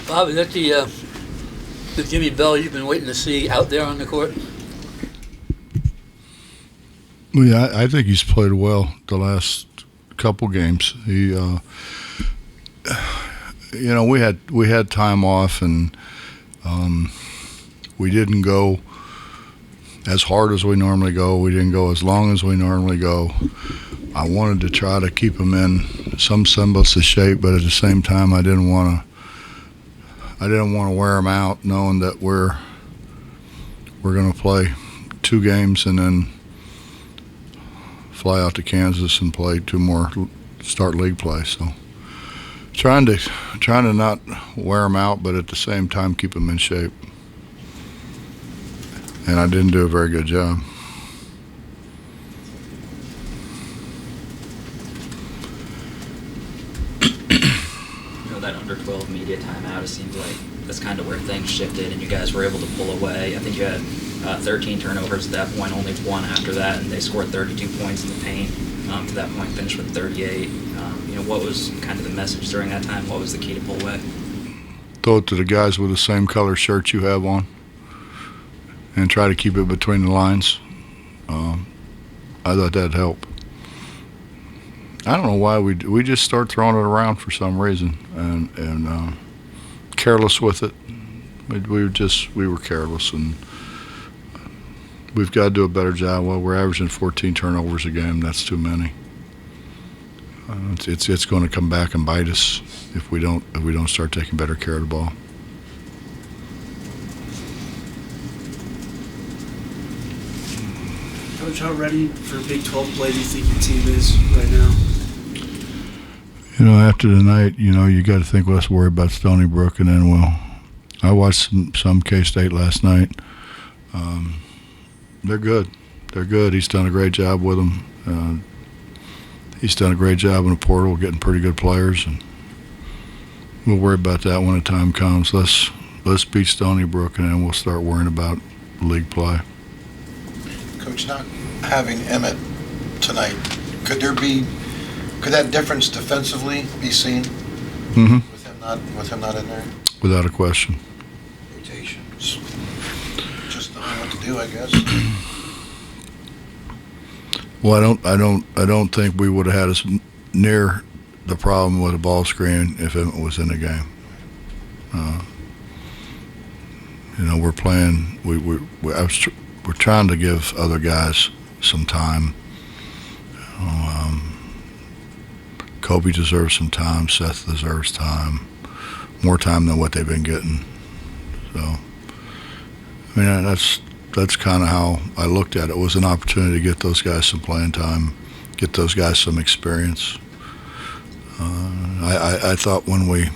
Bob, is that the Jimmy Bell you've been waiting to see out there on the court? Well, yeah, I think he's played well the last couple games. He, we had time off, and we didn't go as hard as we normally go. We didn't go as long as we normally go. I wanted to try to keep him in some semblance of shape, but at the same time, I didn't want to wear him out, knowing that we're going to play 2 games and then fly out to Kansas and play 2 more start league play. So trying to not wear him out, but at the same time keep him in shape. And I didn't do a very good job. That under 12 media timeout, it seems like that's kind of where things shifted and you guys were able to pull away. I think you had 13 turnovers at that point, only 1 after that, and they scored 32 points in the paint. To that point, finished with 38. What was kind of the message during that time? What was the key to pull away? Throw it to the guys with the same color shirt you have on and try to keep it between the lines. I thought that'd help. I don't know why we just start throwing it around for some reason and careless with it. We were careless, and we've got to do a better job. Well, we're averaging 14 turnovers a game. That's too many. It's going to come back and bite us if we don't start taking better care of the ball. Coach, how ready for Big 12 play do you think your team is right now? After tonight, you got to think, let's worry about Stony Brook, and then I watched some K-State last night. They're good. They're good. He's done a great job with them. He's done a great job in the portal, getting pretty good players, and we'll worry about that when the time comes. Let's beat Stony Brook, and then we'll start worrying about league play. Coach, not having Emmett tonight, could that difference defensively be seen? Mm-hmm. With him not in there? Without a question. Rotations. Just knowing what to do, I guess. Well, I don't think we would have had us near the problem with a ball screen if Emmett was in the game. We're playing. We're trying to give other guys some time. Kobe deserves some time. Seth deserves time, more time than what they've been getting. So, that's kind of how I looked at it. It was an opportunity to get those guys some playing time, get those guys some experience. I thought when we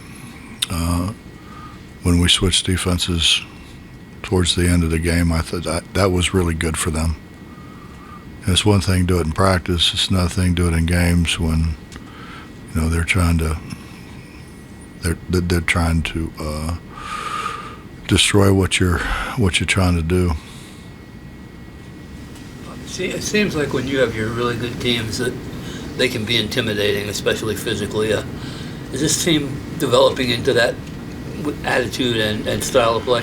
switched defenses towards the end of the game, I thought that was really good for them. It's one thing to do it in practice. It's another thing to do it in games when they're trying to destroy what you're trying to do. See, it seems like when you have your really good teams that they can be intimidating, especially physically. Is this team developing into that attitude and style of play?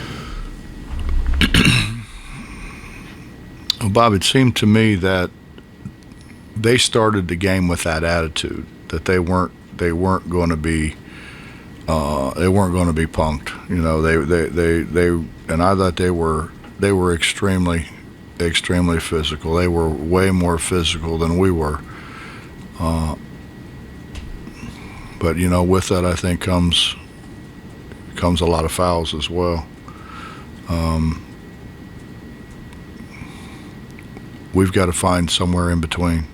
Well, Bob, it seemed to me that they started the game with that attitude that they weren't going to be punked. And I thought they were extremely physical. They were way more physical than we were. But with that, I think comes a lot of fouls as well. We've got to find somewhere in between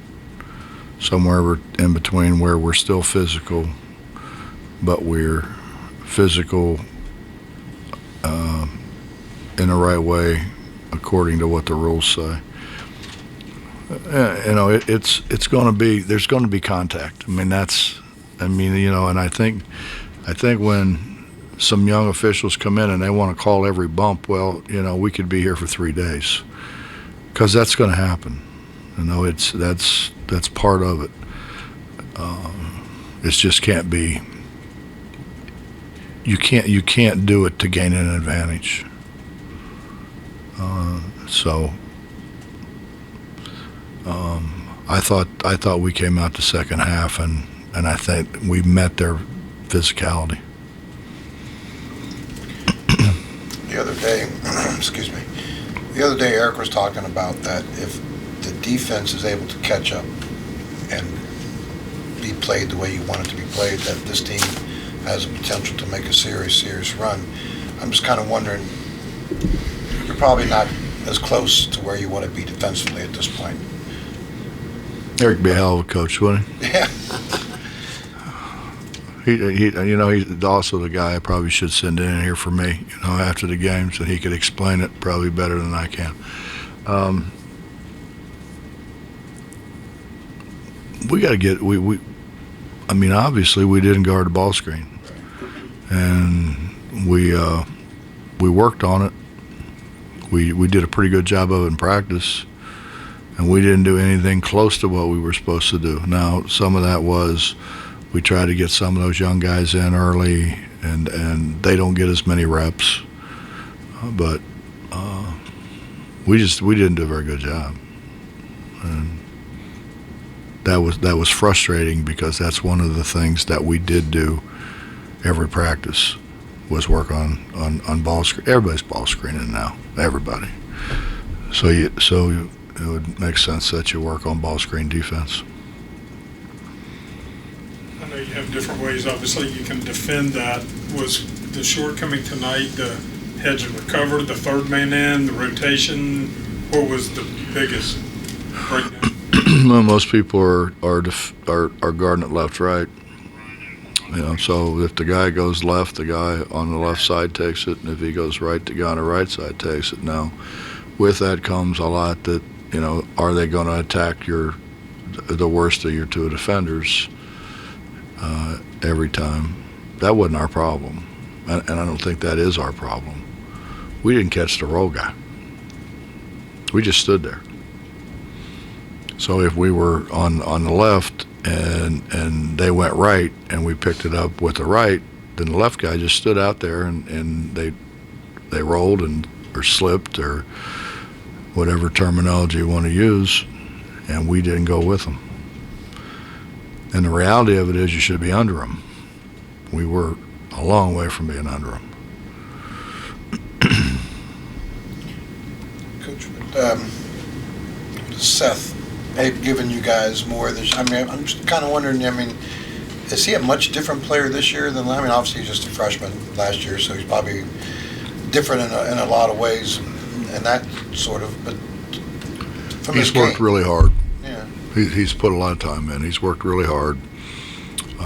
where we're still physical, but we're physical in the right way according to what the rules say. It's going to be, there's going to be contact. And I think when some young officials come in and they want to call every bump, we could be here for 3 days, because that's going to happen. That's part of it. It just can't be. you can't do it to gain an advantage. So I thought we came out the second half and I think we met their physicality. The other day, excuse me, the other day Eric was talking about that if the defense is able to catch up and be played the way you want it to be played, that this team has a potential to make a serious run. I'm just kind of wondering, you're probably not as close to where you want to be defensively at this point. Eric be a hell of a coach, wouldn't he? Yeah. He's also the guy I probably should send in here for me, after the games, and he could explain it probably better than I can. We got to get obviously we didn't guard the ball screen, and we worked on it. We did a pretty good job of it in practice, and we didn't do anything close to what we were supposed to do. Now, some of that was we tried to get some of those young guys in early, and they don't get as many reps. But we didn't do a very good job, and that was frustrating because that's one of the things that we did do every practice was work on ball screen. Everybody's ball screening now, everybody. So it would make sense that you work on ball screen defense. I know you have different ways. Obviously, you can defend that. Was the shortcoming tonight the hedge and recover, the third man in, the rotation? What was the biggest breakdown? Well, most people are guarding it left, right. So if the guy goes left, the guy on the left side takes it, and if he goes right, the guy on the right side takes it. Now, with that comes a lot that, are they going to attack the worst of your two defenders every time? That wasn't our problem, and I don't think that is our problem. We didn't catch the roll guy. We just stood there. So if we were on the left and they went right and we picked it up with the right, then the left guy just stood out there and they rolled or slipped or whatever terminology you want to use, and we didn't go with them. And the reality of it is you should be under them. We were a long way from being under them. Coach, Seth, maybe giving you guys more this. I'm just kind of wondering. Is he a much different player this year than? Obviously he's just a freshman last year, so he's probably different in a lot of ways, and that sort of. But from he's worked really hard. Yeah. He's put a lot of time in. He's worked really hard.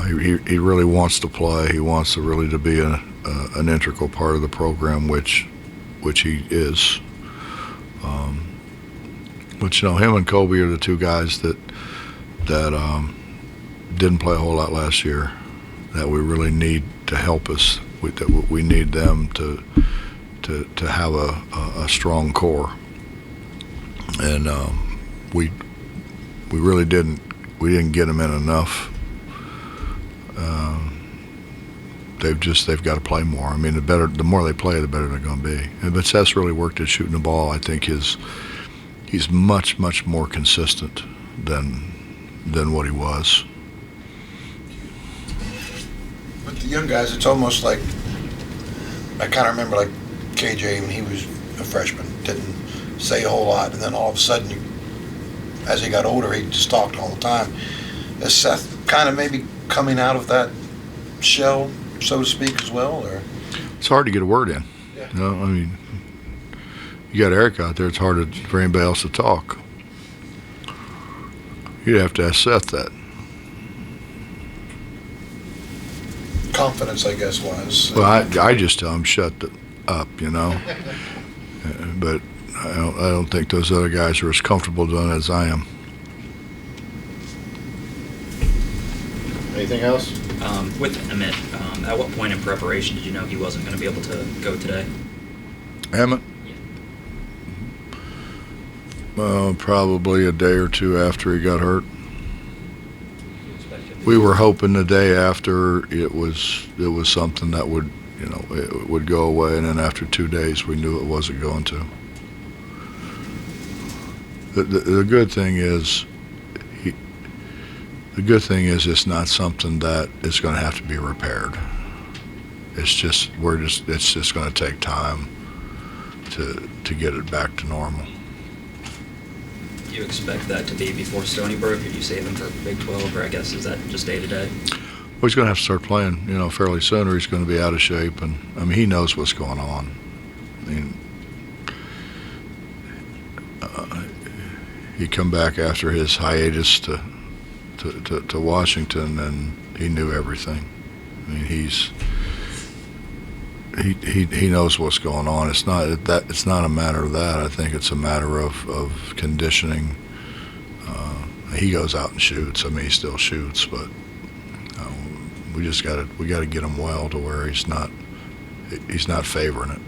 He really wants to play. He wants to really to be an integral part of the program, which he is. But him and Kobe are the two guys that didn't play a whole lot last year, that we really need to help us. We need them to have a strong core, and we really didn't get them in enough. They've got to play more. The more they play, the better they're going to be. But Seth's really worked at shooting the ball. I think he's much more consistent than what he was. With the young guys, it's almost like I kind of remember like KJ when he was a freshman, didn't say a whole lot, and then all of a sudden, as he got older, he just talked all the time. Is Seth kind of maybe coming out of that shell, so to speak, as well, or? It's hard to get a word in. Yeah. You got Eric out there. It's hard for anybody else to talk. You'd have to ask Seth that. Confidence, I guess, was. Well, I just tell him shut up, But I don't think those other guys are as comfortable doing it as I am. Anything else? With Emmett, at what point in preparation did you know he wasn't going to be able to go today? Emmett? Yeah. Probably a day or two after he got hurt. We were hoping the day after it was something that would, it would go away, and then after 2 days, we knew it wasn't going to. The good thing is, it's not something that is going to have to be repaired. It's just going to take time to get it back to normal. Do you expect that to be before Stony Brook, or do you save him for Big 12, or I guess is that just day to day? Well, he's going to have to start playing, fairly soon, or he's going to be out of shape. And he knows what's going on. He come back after his hiatus to Washington, and he knew everything. He knows what's going on. It's not a matter of that. I think it's a matter of conditioning. He goes out and shoots. He still shoots, but we got to get him well to where he's not favoring it.